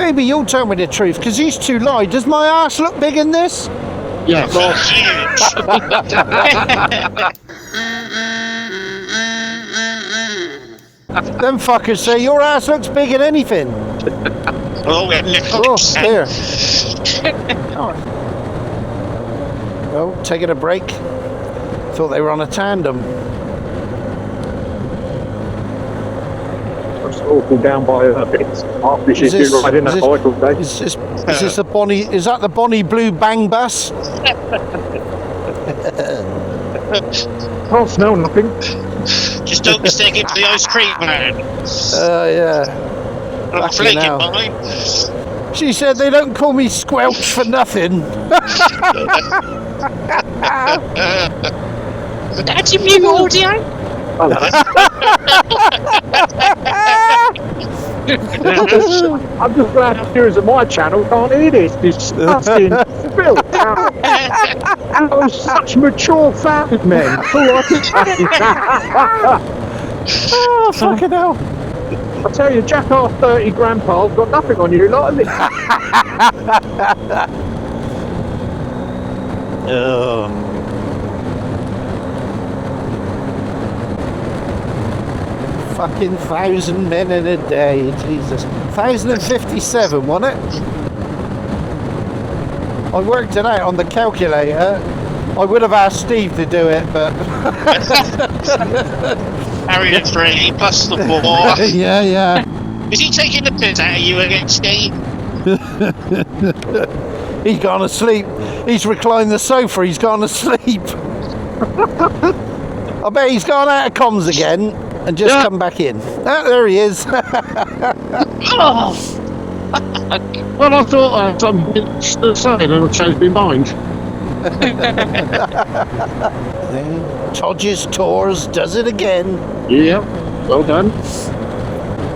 maybe you'll tell me the truth, because these two lie. Does my ass look big in this? Yeah. Them fuckers say your ass looks big in anything. Oh, here. Oh, taking a break. Thought they were on a tandem. It's awful down by a bit. After she's been riding that bike all day. Is this the Bonnie? Is that the Bonnie Blue Bang bus? Can't smell nothing. Just don't mistake it for the ice cream man. Yeah. I'm flaking mine. She said they don't call me Squelch for nothing. That's your new audio? I'm just glad the viewers of my channel can't hear this disgusting filth. Oh, such mature fat men. Oh, fucking hell. I tell you, Jackass 30 grandpa's got nothing on you, lot of it. Fucking 1,000 men in a day, Jesus. 1,057, wasn't it? I worked it out on the calculator. I would have asked Steve to do it, but... Harry the 3 plus the 4. Yeah. Is he taking the piss out of you again, Steve? He's gone to sleep. He's reclined the sofa. He's gone to sleep. I bet he's gone out of comms again and just come back in. Ah, there he is. Well, I thought something saying and I changed my mind. Todge's Tours does it again. Yeah, well done.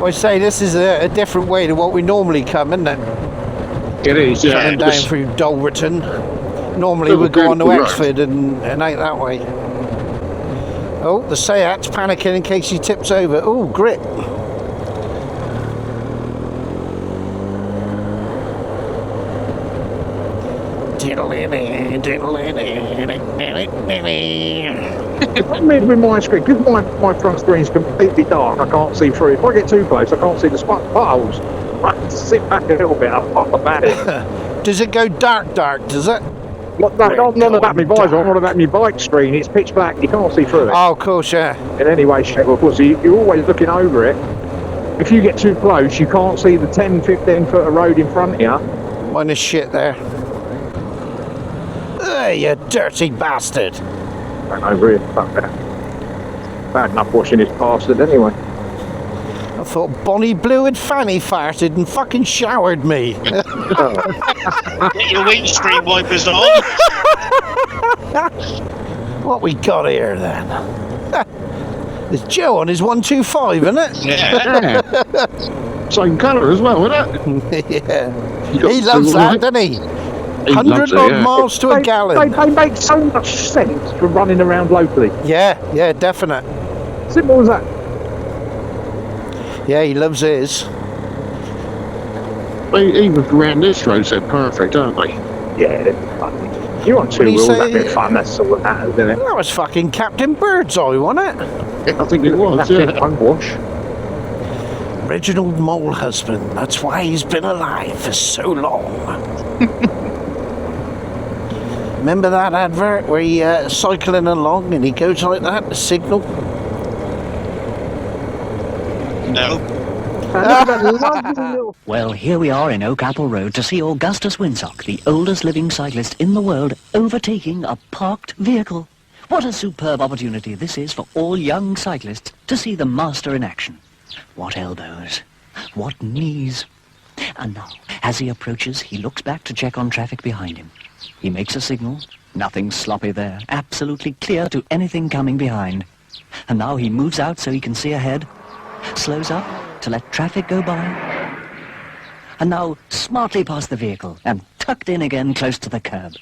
I say this is a different way to what we normally come, isn't it? It is, yeah. Coming down through Dulverton. Normally we go on to Exford and out that way. Oh, the Seat's panicking in case he tips over. Oh, grip. The problem is with my screen, because my front screen's completely dark, I can't see through. If I get too close, I can't see the potholes. I have to sit back a little bit, I'm not about it. Does it go dark, does it? None of that my visor, none of that my bike screen, it's pitch black, you can't see through it. Oh, of course, yeah. In any way, shape or form, so you're always looking over it. If you get too close, you can't see the 10, 15 foot of road in front of you. Mine is shit there. You dirty bastard. I know, really, fuck that. Bad enough washing this bastard anyway. I thought Bonnie Blue had fanny farted and fucking showered me. Get your windscreen wipers on. What we got here then? There's Joe on his 125, isn't it? Yeah. Same colour as well, isn't it? Yeah. He loves that, doesn't he? 100 odd miles to a gallon. They make so much sense for running around locally. Yeah, definite. Simple as that. Yeah, he loves his. Even around this road, they're perfect, aren't they? Yeah, they're funny. You want two wheels, that bit fun, that's all that matters, isn't it? That was fucking Captain Birdseye, wasn't it? I think it was, yeah. Wash. Reginald Mole Husband, that's why he's been alive for so long. Remember that advert where he cycling along and he goes like that, the signal? No. Well, here we are in Oak Apple Road to see Augustus Winsock, the oldest living cyclist in the world, overtaking a parked vehicle. What a superb opportunity this is for all young cyclists to see the master in action. What elbows, what knees. And now, as he approaches, he looks back to check on traffic behind him. He makes a signal, nothing sloppy there, absolutely clear to anything coming behind. And now he moves out so he can see ahead, slows up to let traffic go by, and now smartly past the vehicle and tucked in again close to the curb.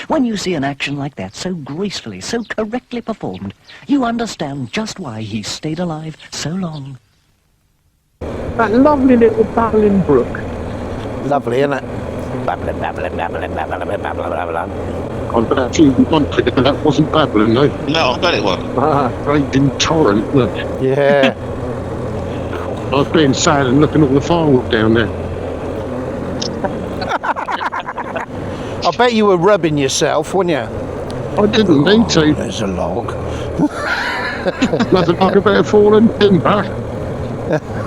When you see an action like that, so gracefully, so correctly performed, you understand just why he's stayed alive so long. That lovely little babbling brook Lovely, isn't it? Babbling, babbling, babbling, babbling, babbling, babbling. I've actually wanted it, but that wasn't babbling, no. No, I bet it was. Raging torrent, look. Yeah. I was being sad and looking at all the firewood down there. I bet you were rubbing yourself, weren't you? I didn't need to. There's a log. Nothing like a bit of fallen timber.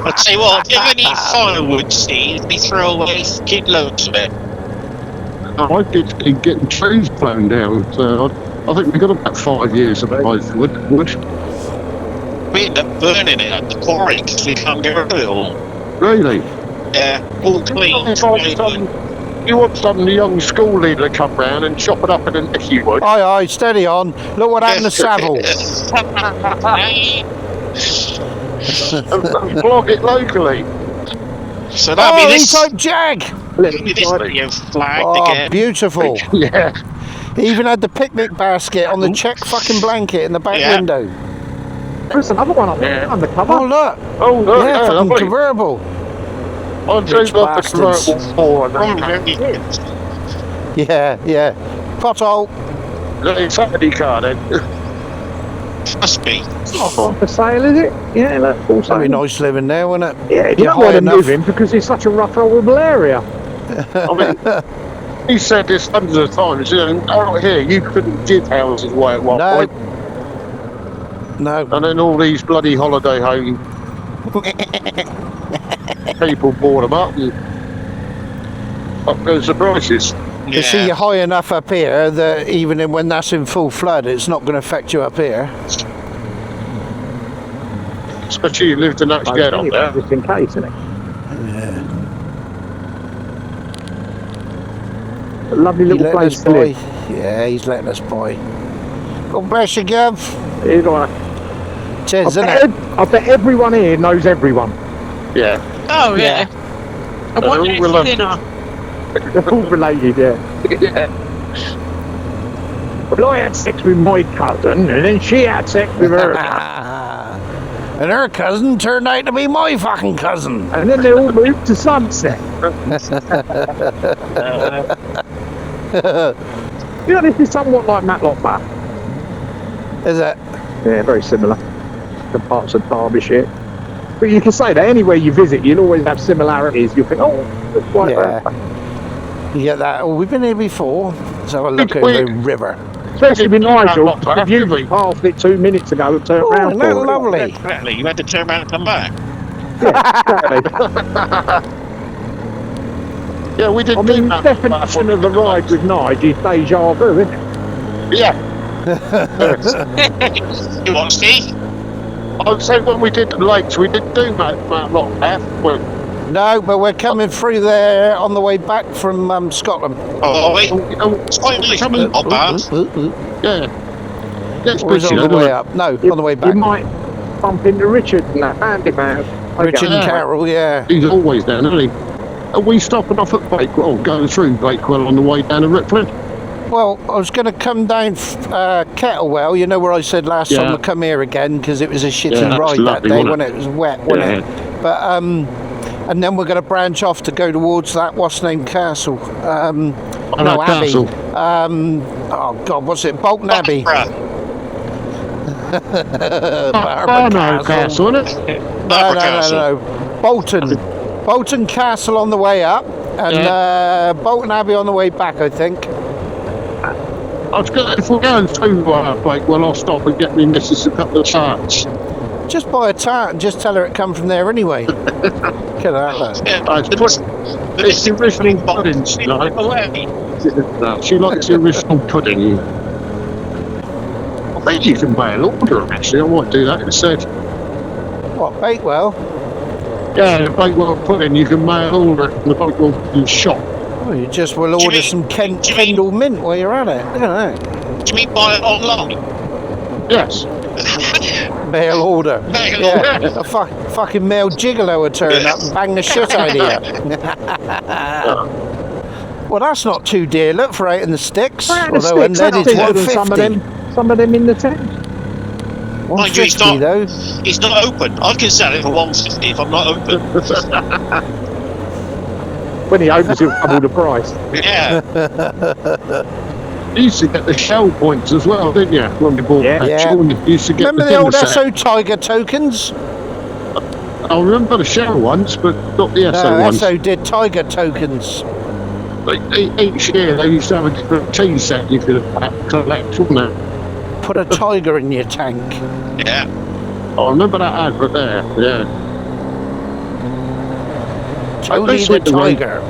I'll tell you what, if you have any firewood, Steve, we throw away fucking loads of it. I did keep getting trees blown down, so I think we got about 5 years of wood. We end up burning it at the quarry because we can't get rid of it all. Really? Yeah, all clean. You want some young school leader to come round and chop it up in an issue wood? Aye, aye, steady on. Look what happened to Savile. and blog it locally. So that'll be this. E-type Jag. This video flagged Oh, again. beautiful. Yeah. He even had the picnic basket on the check fucking blanket in the back Yeah. window. There's another one up there on the cover. Oh, look. Oh, look, Yeah, fucking lovely. convertible. I do Rich love the bastards. convertible more than Yeah, yeah. Pothole. the Saturday car then. Must be. It's not for sale, is it? Yeah, look, all That'd be sale. nice living there, wouldn't it? Yeah, you You're don't want high to enough. move in because it's such a rough, horrible area. I mean, he said this hundreds of times, you know, out here you couldn't give houses away at one No. point. No. And then all these bloody holiday home people bought them up and up goes the prices. You see, you're high enough up here that even when that's in full flood, it's not going to affect you up here. Especially you lived in that shed up there. Just in case, isn't it? Yeah. A lovely He little letting place us to buy. live. Yeah, he's letting us buy. God bless you, Gav. You know, Cheers, isn't it? I bet everyone here knows everyone. Yeah. Oh, yeah. And what we'll next have- dinner? They're all related, yeah. Yeah. Well, I had sex with my cousin, and then she had sex with her, And her cousin turned out to be my fucking cousin. and then they all moved to Sunset. You know, this is somewhat like Matlock Bath. Is it? Yeah, very similar. The parts of Derbyshire. But you can say that anywhere you visit, you'll always have similarities. You'll think, oh, it's like Yeah. that. You get that? Oh, we've been here before. Let's have a look over the river. Especially with Nigel, Matlock Bath, if you really. passed it 2 minutes ago and turned Oh, around isn't that for it. lovely? Exactly. You had to turn around and come back. Exactly. Yeah, we did I do mean, that. definition of the ride with Nigel is deja vu, isn't it? Yeah. You want Steve? I'd say when we did the lakes, we did do Matlock Bath. Well, No, but we're coming through there on the way back from Scotland. Oh, wait. oh, It's quite nice. Coming- Not bad. yeah. That's Or is it busy, on the though, way isn't up? No, You- on the way You back. might bump into Richard and that handyman. Richard and Yeah. Carol, yeah. it? He's always down, isn't he? Are we stopping off at Bakewell, going through Bakewell on the way down to Ripley? Well, I was going to come down Kettlewell, you know where I said last Yeah. time I'd come here again because it was a shitty Yeah, that's ride that lovely, day wasn't when it was wet, wasn't it? But, and then we're going to branch off to go towards that, what's name, castle? No, Abbey. Castle. Oh, God, what's it? Bolton Abbey. Barbara. Oh, no, Castle, isn't it? Barbara Castle. No. Bolton. Bolton Castle on the way up, and Bolton Abbey on the way back, I think. I was gonna, if we're going through Bakewell, I'll stop and get me missus a couple of tarts. Just buy a tart and just tell her it come from there anyway. Get that, look. It's the original pudding, she likes. She likes the original pudding. I think you can mail order them, actually. I might do that instead. What, Bakewell? Yeah, the Bakewell pudding, you can mail order it from the Bakewell pudding shop. Oh, you just will Do you order mean- some do you mean- Kendall mint while you're at it. Look at that. Do you mean buy it online? Yes. Mail order. Mail Yeah, order. a fucking male gigolo would turn up and bang the shit out of you. Well, that's not too dear. Look, for out in the sticks. Although Sticks, that's unleaded's cheaper than some of 150. them in the tent. Mind you, it's 150 though. It's not open. I can sell it for 150 if I'm not open. When he opens, he'll double the price. Yeah. You used to get the shell points as well, didn't you? When we bought petrol, you used to get Remember the old SO Tiger tokens? I remember the shell ones, but not the SO ones. SO did Tiger tokens. Each year they used to have a different tea set you could collect, wouldn't it? Put a tiger in your tank. Yeah. I remember that advert there, yeah. Tony the Tiger.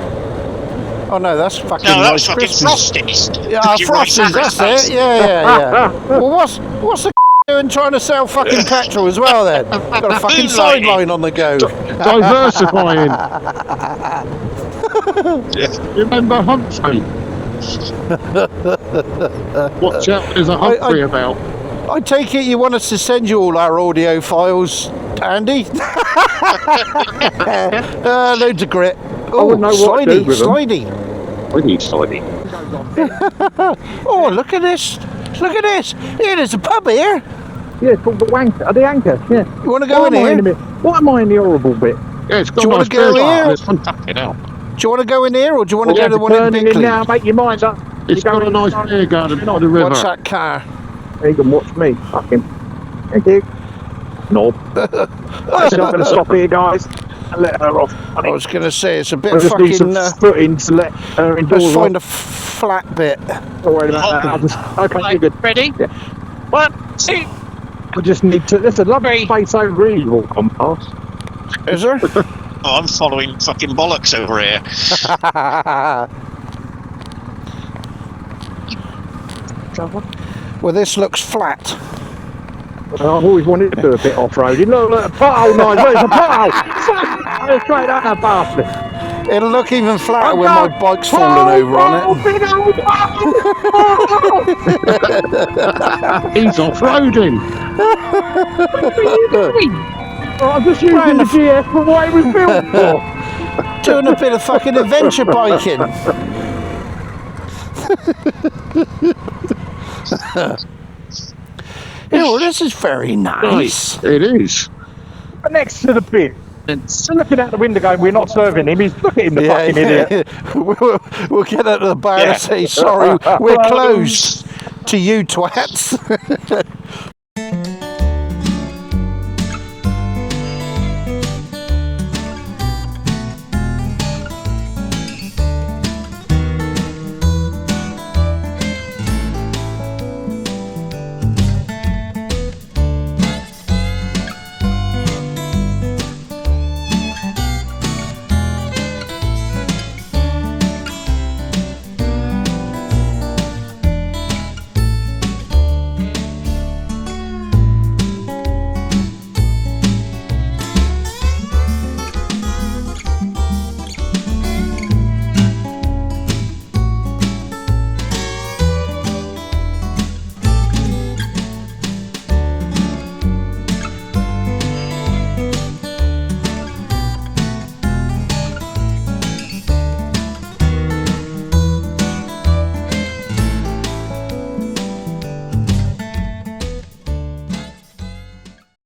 Oh no, that's fucking No, that was nice fucking Christmas. Frosties. Yeah, Did you write Frosties, that's that? it. Yeah. Well, what's the doing trying to sell fucking petrol as well then? Got a fucking sideline on the go. Diversifying. You remember Humphrey? Watch out, there's a Humphrey about. I take it you want us to send you all our audio files, Andy? Loads of grit. Oh, wouldn't know what to do with them. slidey. We need sliding. Oh, look at this. Look at this. Here, there's a pub here. Yeah, it's called the Wanker. The Anchor, yeah. You want to go in here? Why am I in the horrible bit? Yeah, it's got Do you a want nice to go beer here? garden, it's fantastic out. Do you want to go in here, or do you want to go to the one in turn in Bickley? now, make your mind up. It's got a nice beer garden by the river. What's that car? You can watch me. Fucking. Thank you. Knob. I'm not going to stop here, guys, and let her off. I was going to say, it's a bit I just need some fucking... footing to let her indoors. Let's find a flat bit. Don't worry about that. I'll just, okay, you're good. Ready? Yeah. 1, 2. I just need to. There's a lovely space over here you walk on past. Is there? Oh, I'm following fucking bollocks over here. Well, this looks flat. I've always wanted to do a bit off-roading. Look, a pothole, nice. Look, it's a pothole. Fuck! Straight out of bastard. It'll look even flatter when my bike's falling over on it. He's off-roading. I'm just using the GS for what it was built for. Doing a bit of fucking adventure biking. Oh, this is very nice. It is. Next to the bin. So looking out the window going, we're not serving him. He's look at him, the fucking idiot. We'll get out of the bar and say, sorry, we're closed to you twats.